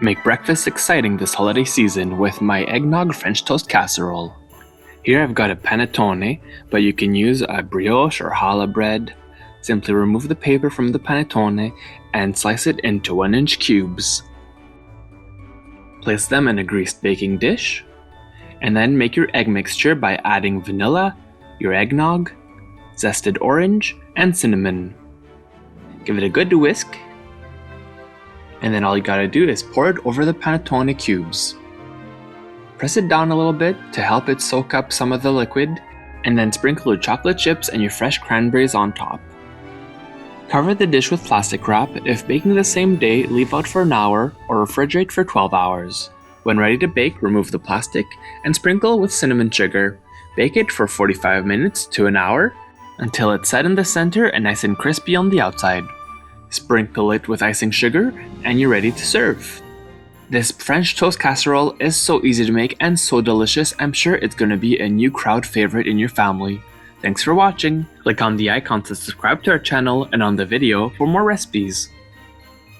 Make breakfast exciting this holiday season with my Eggnog French Toast Casserole. Here I've got a Panettone, but you can use a brioche or challah bread. Simply remove the paper from the Panettone and slice it into 1-inch cubes. Place them in a greased baking dish, and then make your egg mixture by adding vanilla, your eggnog, zested orange, and cinnamon. Give it a good whisk, and then all you gotta do is pour it over the Panettone cubes. Press it down a little bit to help it soak up some of the liquid, and then sprinkle your chocolate chips and your fresh cranberries on top. Cover the dish with plastic wrap. If baking the same day, leave out for an hour or refrigerate for 12 hours. When ready to bake, remove the plastic and sprinkle with cinnamon sugar. Bake it for 45 minutes to an hour until it's set in the center and nice and crispy on the outside. Sprinkle it with icing sugar and you're ready to serve. This French toast casserole is so easy to make and so delicious. I'm sure it's going to be a new crowd favorite in your family. Thanks for watching. Click on the icon to subscribe to our channel and on the video for more recipes.